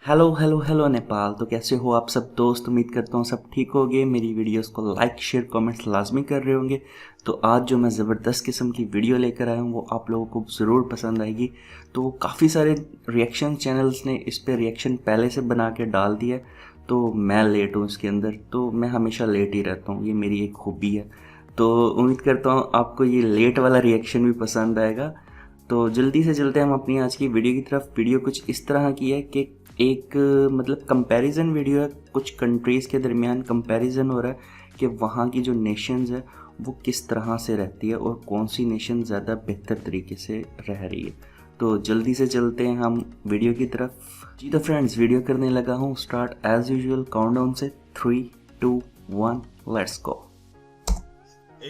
Hello hello hello Nepal. तो कैसे हो आप सब दोस्त? उम्मीद करता हूँ सब ठीक होगे। मेरी वीडियोस को लाइक शेयर कमेंट्स लाजमी कर रहे होंगे। तो आज जो मैं ज़बरदस्त किस्म की वीडियो लेकर आया हूँ वो आप लोगों को ज़रूर पसंद आएगी। तो काफ़ी सारे रिएक्शन चैनल्स ने इस पर रिएक्शन पहले से बना के डाल दिया, तो मैं लेट हूँ इसके अंदर। तो मैं हमेशा लेट ही रहता हूँ, ये मेरी एक खूबी है। तो उम्मीद करता हूँ आपको ये लेट वाला रिएक्शन भी पसंद आएगा। तो जल्दी से चलते हैं हम अपनी आज की वीडियो की तरफ। वीडियो कुछ इस तरह की है कि एक मतलब कंपैरिजन वीडियो है। कुछ कंट्रीज़ के दरमियान कंपैरिजन हो रहा है कि वहाँ की जो नेशंस है वो किस तरह से रहती है और कौन सी नेशन ज़्यादा बेहतर तरीके से रह रही है। तो जल्दी से चलते हैं हम वीडियो की तरफ। जी तो फ्रेंड्स, वीडियो करने लगा हूँ स्टार्ट एज यूजुअल काउंटडाउन से 3, 2, 1 let's go.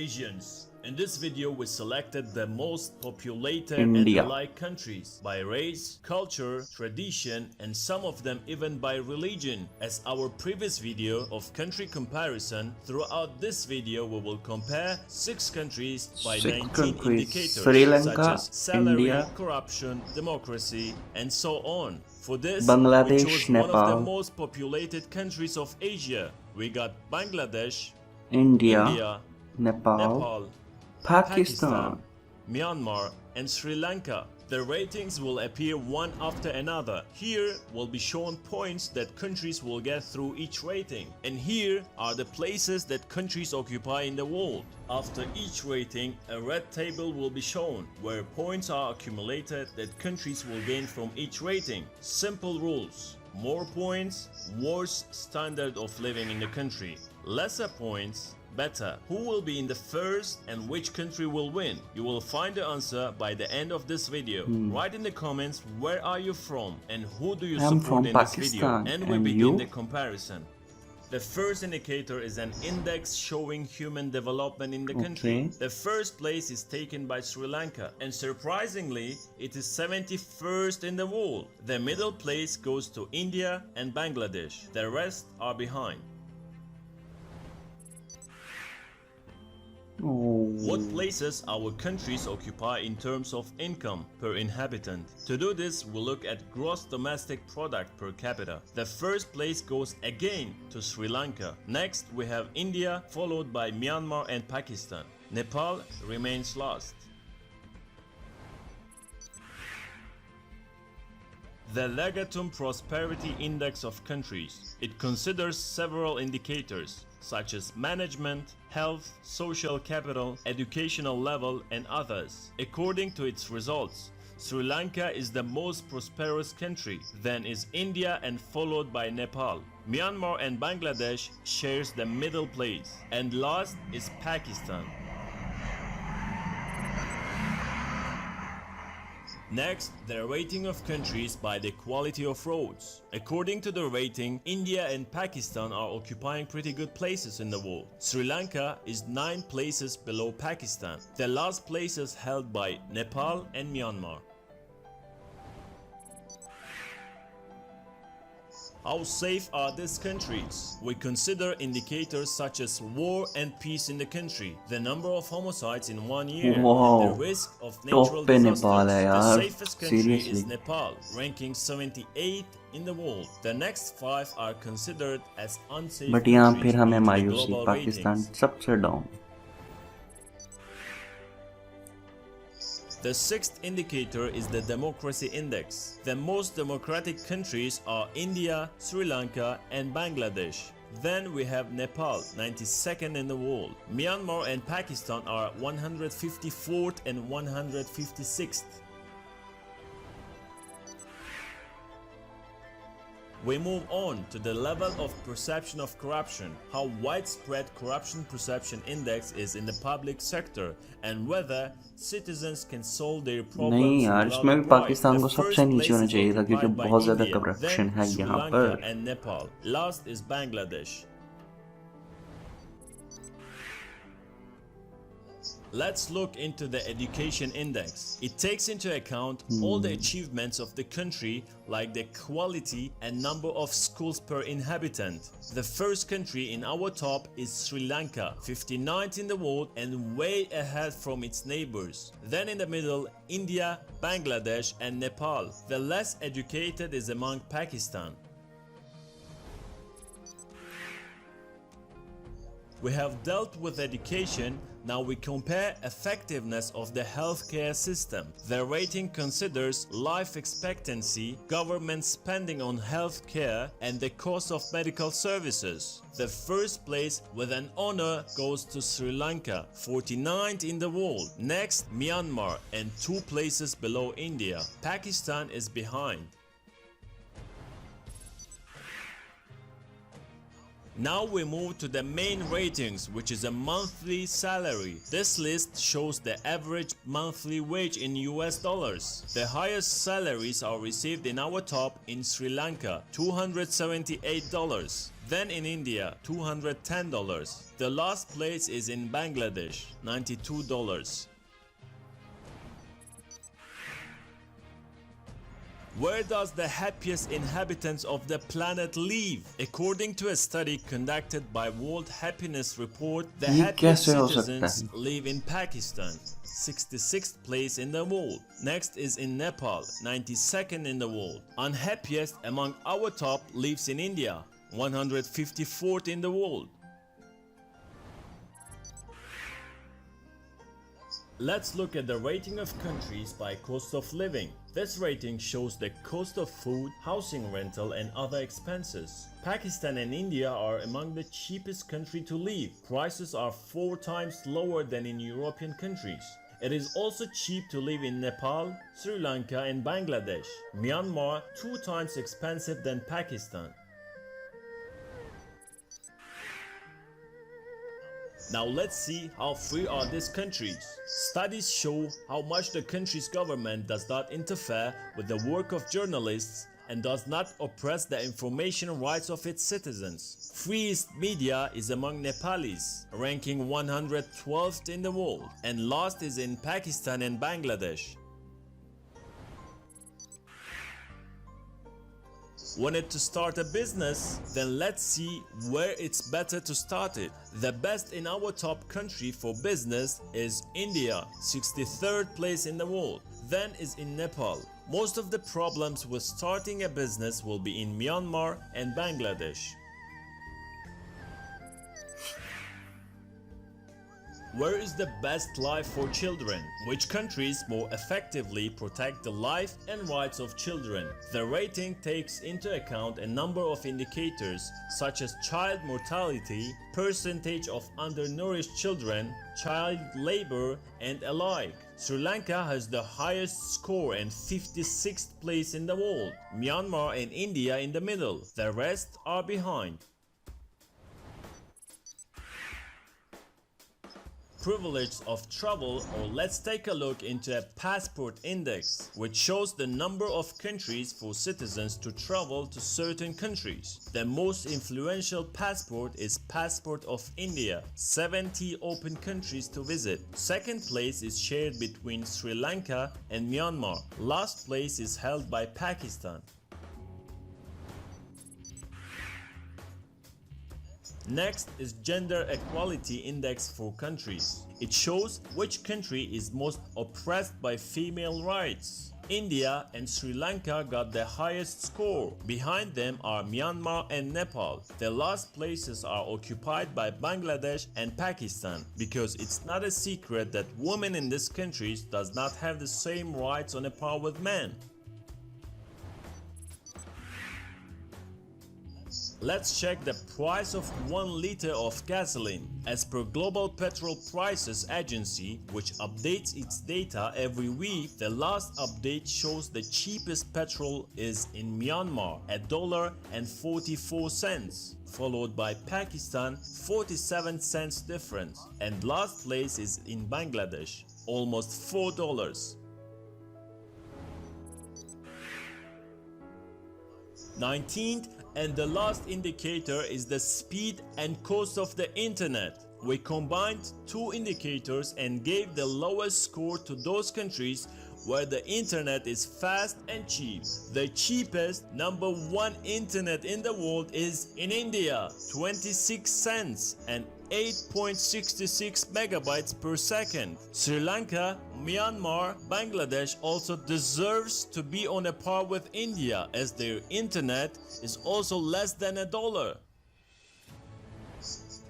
Asians. In this video we selected the most populated India. and alike countries by race, culture, tradition and some of them even by religion. As our previous video of country comparison, throughout this video we will compare 6 countries by 19 indicators Sri Lanka, such as salary, India, corruption, democracy and so on. For this, Bangladesh, we chose one of the Nepal, most populated countries of Asia. We got Bangladesh, India, Nepal, Pakistan. Myanmar, and Sri Lanka. The ratings will appear one after another. Here will be shown points that countries will get through each rating. And here are the places that countries occupy in the world. After each rating, a red table will be shown where points are accumulated that countries will gain from each rating. Simple rules. More points, worse standard of living in the country. Lesser points, better. Who will be in the first and which country will win? You will find the answer by the end of this video. Write in the comments where are you from and who do you I'm support from in this video. Pakistan. And we And begin you? the comparison. The first indicator is an index showing human development in the country. Okay. The first place is taken by Sri Lanka and surprisingly it is 71st in the world. The middle place goes to India and Bangladesh. The rest are behind. What places our countries occupy in terms of income per inhabitant? To do this, we look at gross domestic product per capita. The first place goes again to Sri Lanka. Next, we have India, followed by Myanmar and Pakistan. Nepal remains last. The Legatum Prosperity Index of countries. It considers several indicators such as management, health, social capital, educational level, and others. According to its results, Sri Lanka is the most prosperous country, then is India and followed by Nepal. Myanmar and Bangladesh shares the middle place, and last is Pakistan. Next, the rating of countries by the quality of roads. According to the rating, India and Pakistan are occupying pretty good places in the world. Sri Lanka is 9 places below Pakistan. The last place is held by Nepal and Myanmar. How safe are these countries? We consider indicators such as war and peace in the country, the number of homicides in 1 year, and the risk of natural disasters. The safest country is Nepal, ranking 78th in the world. The next 5 are considered as unsafe countries due to the global ratings. सबसे down. The sixth indicator is the democracy index. The most democratic countries are India, Sri Lanka and Bangladesh. Then we have Nepal, 92nd in the world. Myanmar and Pakistan are 154th and 156th. We move on to the level of perception of corruption, how widespread corruption perception index is in the public sector and whether citizens can solve their problems नहीं यार, without इसमें a भी bribe. Pakistan को The सबसे first नीचे place होना is चाहिए था क्योंकि occupied by बहुत ज़्यादा India, करप्शन then है Sri यहाँ Lanka पर। and Nepal. Last is Bangladesh. Let's look into the education index. It takes into account all the achievements of the country like the quality and number of schools per inhabitant. The first country in our top is Sri Lanka, 59th in the world and way ahead from its neighbors. Then in the middle, India, Bangladesh and Nepal. The less educated is among Pakistan. We have dealt with education, now we compare effectiveness of the healthcare system. The rating considers life expectancy, government spending on healthcare, and the cost of medical services. The first place with an honor goes to Sri Lanka, 49th in the world. Next, Myanmar, and 2 places below India. Pakistan is behind. Now we move to the main ratings, which is a monthly salary. This list shows the average monthly wage in US dollars. The highest salaries are received in our top in Sri Lanka, $278. Then in India, $210. The last place is in Bangladesh, $92. Where does the happiest inhabitants of the planet live? According to a study conducted by World Happiness Report, the happiest citizens live in Pakistan, 66th place in the world. Next is in Nepal, 92nd in the world. Unhappiest among our top lives in India, 154th in the world. Let's look at the rating of countries by cost of living. This rating shows the cost of food, housing rental and other expenses. Pakistan and India are among the cheapest countries to live. Prices are 4 times lower than in European countries. It is also cheap to live in Nepal, Sri Lanka and Bangladesh. Myanmar 2 times expensive than Pakistan. Now let's see how free are these countries. Studies show how much the country's government does not interfere with the work of journalists and does not oppress the information rights of its citizens. Freest media is among Nepalis, ranking 112th in the world, and last is in Pakistan and Bangladesh. Wanted to start a business? Then let's see where it's better to start it. The best in our top country for business is India, 63rd place in the world. Then is in Nepal. Most of the problems with starting a business will be in Myanmar and Bangladesh. Where is the best life for children? Which countries more effectively protect the life and rights of children? The rating takes into account a number of indicators such as child mortality, percentage of undernourished children, child labor, and alike. Sri Lanka has the highest score and 56th place in the world. Myanmar and India in the middle. The rest are behind. Privilege of travel, or let's take a look into a passport index, which shows the number of countries for citizens to travel to certain countries. The most influential passport is Passport of India, 70 open countries to visit. Second place is shared between Sri Lanka and Myanmar. Last place is held by Pakistan. Next is Gender Equality Index for countries. It shows which country is most oppressed by female rights. India and Sri Lanka got the highest score. Behind them are Myanmar and Nepal. The last places are occupied by Bangladesh and Pakistan, because it's not a secret that women in these countries does not have the same rights on a par with men. Let's check the price of 1 liter of gasoline. As per Global Petrol Prices Agency, which updates its data every week, the last update shows the cheapest petrol is in Myanmar, $1.44, followed by Pakistan, 47 cents difference, and last place is in Bangladesh, almost $4. 19th and the last indicator is the speed and cost of the internet. We combined 2 indicators and gave the lowest score to those countries where the internet is fast and cheap. The cheapest number 1 internet in the world is in India, 26 cents and 8.66 megabytes per second. Sri Lanka, Myanmar, Bangladesh also deserves to be on a par with India, as their internet is also less than $1.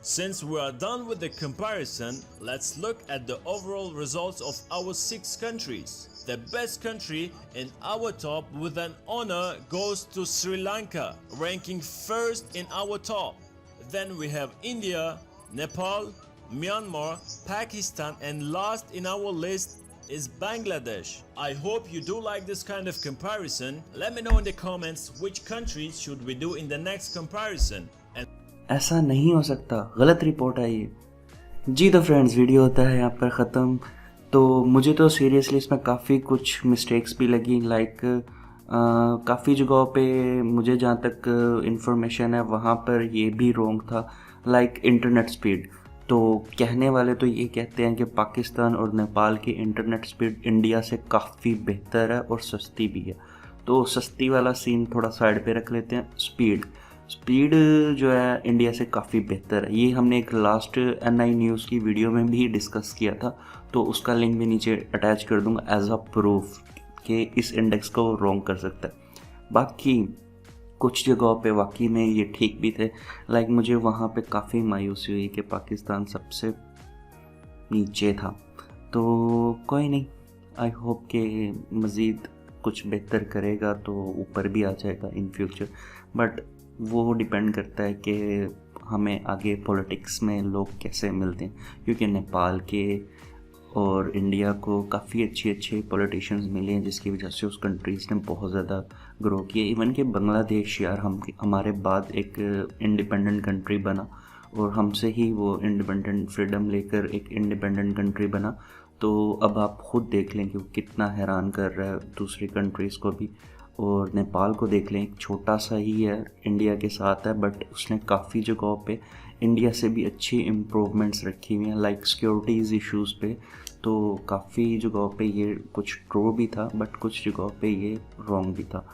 Since we are done with the comparison, let's look at the overall results of our 6 countries. The best country in our top with an honor goes to Sri Lanka, ranking first in our top. Then we have India, Nepal, Myanmar, Pakistan, and last in our list is Bangladesh. I hope you do like this kind of comparison. Let me know in the comments which countries should we do in the next comparison. ऐसा नहीं हो सकता, गलत report आई है जी। तो friends, video होता है यहाँ पर ख़त्म। तो मुझे तो सीरियसली इसमें काफ़ी कुछ मिस्टेक्स भी लगी, लाइक काफ़ी जगहों पे मुझे जहाँ तक इंफॉर्मेशन है वहाँ पर ये भी रॉन्ग था, लाइक इंटरनेट स्पीड। तो कहने वाले तो ये कहते हैं कि पाकिस्तान और नेपाल की इंटरनेट स्पीड इंडिया से काफ़ी बेहतर है और सस्ती भी है। तो सस्ती वाला सीन थोड़ा साइड पे रख लेते हैं। स्पीड जो है इंडिया से काफ़ी बेहतर है। ये हमने एक लास्ट NI न्यूज़ की वीडियो में भी डिस्कस किया था, तो उसका लिंक भी नीचे अटैच कर दूंगा एज अ प्रूफ कि इस इंडेक्स को रॉन्ग कर सकता है। बाकी कुछ जगहों पे वाकई में ये ठीक भी थे, लाइक मुझे वहाँ पे काफ़ी मायूसी हुई कि पाकिस्तान सबसे नीचे था। तो कोई नहीं, आई होप कि मज़ीद कुछ बेहतर करेगा तो ऊपर भी आ जाएगा इन फ्यूचर, बट वो डिपेंड करता है कि हमें आगे पॉलिटिक्स में लोग कैसे मिलते हैं, क्योंकि नेपाल के और इंडिया को काफ़ी अच्छे पॉलिटिशियंस मिले हैं, जिसकी वजह से उस कंट्रीज़ ने बहुत ज़्यादा ग्रो किया। इवन कि बांग्लादेश यार हमारे बाद एक इंडिपेंडेंट कंट्री बना, और हमसे ही वो इंडिपेंडेंट फ्रीडम लेकर एक इंडिपेंडेंट कंट्री बना। तो अब आप ख़ुद देख लें कि वो कितना हैरान कर रहा है दूसरी कंट्रीज़ को भी। और नेपाल को देख लें, एक छोटा सा ही है, इंडिया के साथ है, बट उसने काफ़ी जगहों पे इंडिया से भी अच्छी इम्प्रूवमेंट्स रखी हुई हैं, लाइक सिक्योरिटीज़ इश्यूज़ पे। तो काफ़ी जगहों पे ये कुछ ट्रू भी था, बट कुछ जगहों पे ये रॉन्ग भी था।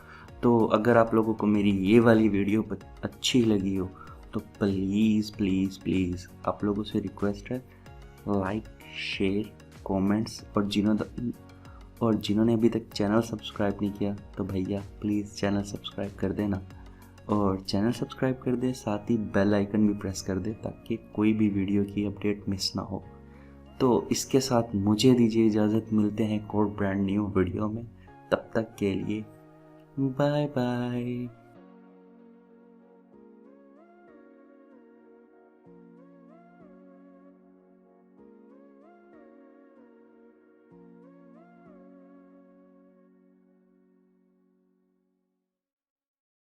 तो अगर आप लोगों को मेरी ये वाली वीडियो अच्छी लगी हो तो प्लीज़ आप लोगों से रिक्वेस्ट है, लाइक, शेयर, कमेंट्स, और जिन्होंने अभी तक चैनल सब्सक्राइब नहीं किया तो भैया प्लीज़ चैनल सब्सक्राइब कर देना, और चैनल सब्सक्राइब कर दे, साथ ही बेल आइकन भी प्रेस कर दे ताकि कोई भी वीडियो की अपडेट मिस ना हो। तो इसके साथ मुझे दीजिए इजाज़त, मिलते हैं एक और ब्रांड न्यू वीडियो में। तब तक के लिए बाय बाय।